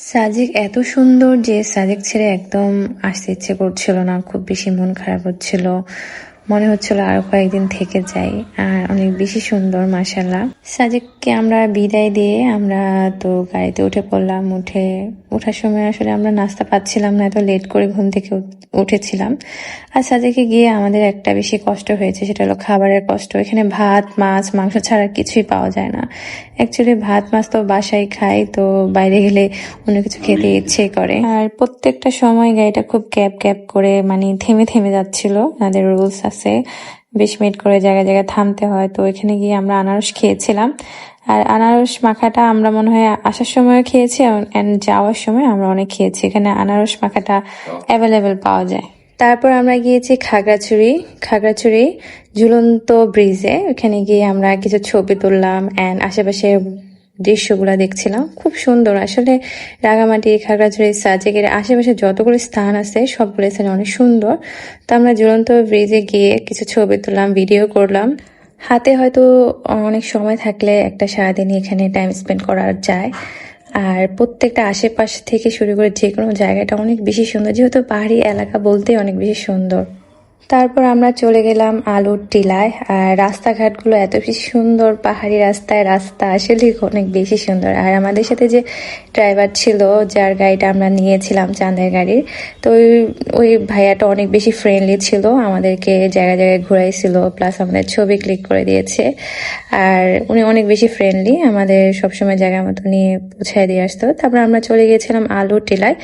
সাজেক এত সুন্দর যে সাজেক ছেড়ে একদম আসতে ইচ্ছে করছিল না, খুব বেশি মন খারাপ হচ্ছিল, মনে হচ্ছিল আরো কয়েকদিন থেকে যাই। আর অনেক বেশি সুন্দর মাশাআল্লাহ। সাজেককে আমরা বিদায় দিয়ে আমরা তো গাড়িতে উঠে পড়লাম। ওঠার সময় আসলে আমরা নাস্তা পাচ্ছিলাম না, এত লেট করে ঘুম থেকে উঠেছিলাম। আর সাজেকে গিয়ে আমাদের একটা বেশি কষ্ট হয়েছে, সেটা হলো খাবারের কষ্ট। এখানে ভাত, মাছ, মাংস ছাড়া কিছুই পাওয়া যায় না। অ্যাকচুয়ালি ভাত মাছ তো বাসায় খাই, তো বাইরে গেলে অন্য কিছু খেতে ইচ্ছে করে। আর প্রত্যেকটা সময় গাড়িটা খুব ক্যাব ক্যাব করে মানে থেমে থেমে যাচ্ছিল। আমাদের রুলস আছে 20 মিনিট করে জায়গায় জায়গায় থামতে হয়। তো এখানে গিয়ে আমরা আনারস খেয়েছিলাম। আর আনারস মাখাটা আমরা মনে হয় আসার সময় খেয়েছি এন্ড যাওয়ার সময় আমরা অনেক খেয়েছি। এখানে আনারস মাখাটা অ্যাভেলেবেল পাওয়া যায়। তারপর আমরা গিয়েছি খাগড়াছড়ি ঝুলন্ত ব্রিজে। ওখানে গিয়ে আমরা কিছু ছবি তুললাম এন্ড আশেপাশে দৃশ্যগুলা দেখছিলাম। খুব সুন্দর আসলে। রাঙামাটি, খাগড়াছড়ি, সাজেকের আশেপাশে যতগুলো স্থান আছে সবগুলো স্থানে অনেক সুন্দর। তো আমরা ঝুলন্ত ব্রিজে গিয়ে কিছু ছবি তুললাম, ভিডিও করলাম। হাতে হয়তো অনেক সময় থাকলে একটা সারাদিনই এখানে টাইম স্পেন্ড করা যায়। আর প্রত্যেকটা আশেপাশ থেকে শুরু করে যে কোনো জায়গাটা অনেক বেশি সুন্দর, যেহেতু পাহাড়ি এলাকা বলতে অনেক বেশি সুন্দর। তারপর আমরা চলে গেলাম আলুর টিলায়। আর রাস্তাঘাটগুলো এত বেশি সুন্দর, পাহাড়ি রাস্তা আসলে অনেক বেশি সুন্দর। আর আমাদের সাথে যে ড্রাইভার ছিল, যার গাড়িটা আমরা নিয়েছিলাম চাঁদের গাড়ির, তো ওই ভাইয়াটা অনেক বেশি ফ্রেন্ডলি ছিল, আমাদেরকে জায়গায় জায়গায় ঘুরাইছিল, প্লাস আমাদের ছবি ক্লিক করে দিয়েছে। আর উনি অনেক বেশি ফ্রেন্ডলি, আমাদের সবসময় জায়গা মতো নিয়ে পৌঁছায় দিয়ে আসতো। তারপর আমরা চলে গিয়েছিলাম আলুর টিলায়।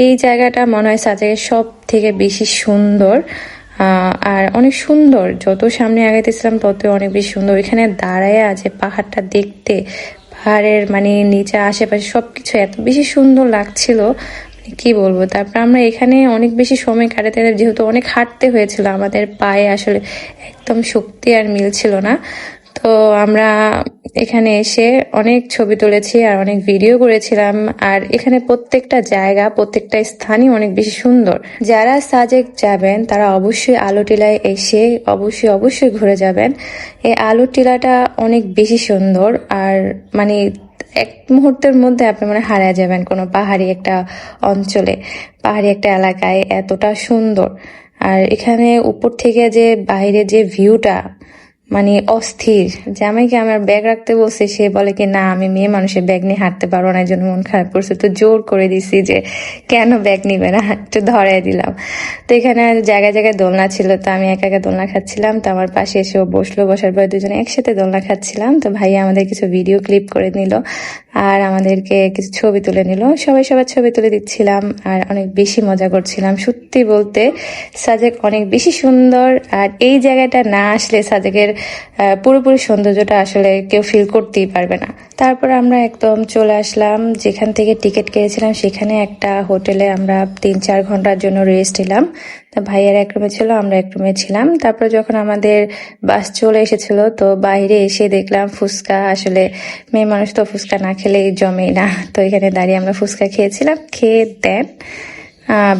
এই জায়গাটা মনে হয় সাজেকের সব থেকে বেশি সুন্দর। আর অনেক সুন্দর, যত সামনে আগাইতেছিলাম তত অনেক বেশি সুন্দর। এখানে দাঁড়ায় আছে পাহাড়টা দেখতে, পাহাড়ের মানে নিচে আশেপাশে সবকিছু এত বেশি সুন্দর লাগছিল, কি বলবো। তারপর আমরা এখানে অনেক বেশি সময় কাটাতে, যেহেতু অনেক হাঁটতে হয়েছিল, আমাদের পায়ে আসলে একদম শক্তি আর মিলছিল না। তো আমরা এখানে এসে অনেক ছবি তুলেছি আর অনেক ভিডিও করেছিলাম। আর এখানে প্রত্যেকটা জায়গা, প্রত্যেকটা স্থানই অনেক বেশি সুন্দর। যারা সাজেক যাবেন তারা অবশ্যই আলু টিলায় এসে অবশ্যই ঘুরে যাবেন। এই আলু টিলাটা অনেক বেশি সুন্দর। আর মানে এক মুহূর্তের মধ্যে আপনি মানে হারিয়ে যাবেন কোনো পাহাড়ি একটা অঞ্চলে, পাহাড়ি একটা এলাকায়, এতটা সুন্দর। আর এখানে উপর থেকে যে বাইরে যে ভিউটা মানে অস্থির। জামাইকে আমার ব্যাগ রাখতে বলছে, সে বলে কি না আমি মেয়ে মানুষের ব্যাগ নিয়ে হাঁটতে পারবো না, এই জন্য মন খারাপ করছে। তো জোর করে দিছি যে কেন ব্যাগ নিবে না, একটু ধরাই দিলাম। তো এখানে জায়গায় জায়গায় দোলনা ছিল, তো আমি একা একা দোলনা খাচ্ছিলাম। তো আমার পাশে এসে ও বসলো, বসার পর দুজনে একসাথে দোলনা খাচ্ছিলাম। তো ভাইয়া আমাদের কিছু ভিডিও ক্লিপ করে নিল আর আমাদেরকে কিছু ছবি তুলে নিল। সবার ছবি তুলে দিচ্ছিলাম আর অনেক বেশি মজা করছিলাম। সত্যি বলতে সাজেক অনেক বেশি সুন্দর। আর এই জায়গাটা না আসলে সাজেকের পুরোপুরি সৌন্দর্যটা আসলে কেউ ফিল করতেই পারবে না। তারপর আমরা একদম চলে আসলাম যেখান থেকে টিকিট কেটেছিলাম, সেখানে একটা হোটেলে আমরা 3-4 ঘন্টার জন্য রেস্ট নিলাম। তো ভাইয়ার এক রুমে ছিল, আমরা এক রুমে ছিলাম। তারপর যখন আমাদের বাস চলে এসেছিল, তো বাইরে এসে দেখলাম ফুচকা। আসলে মেয়ে মানুষ তো ফুচকা না খেলে জমেই না। তো এখানে দাঁড়িয়ে আমরা ফুচকা খেয়েছিলাম, খেয়ে দেন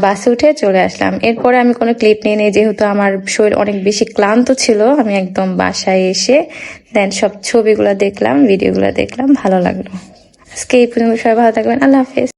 বাসে উঠে চলে আসলাম। এরপরে আমি কোনো ক্লিপ নিয়ে নেই, যেহেতু আমার শরীর অনেক বেশি ক্লান্ত ছিল। আমি একদম বাসায় এসে দেন সব ছবিগুলো দেখলাম, ভিডিওগুলো দেখলাম, ভালো লাগলো। আজকে এই পর্যন্ত, সবাই ভালো থাকবেন, আল্লাহ হাফেজ।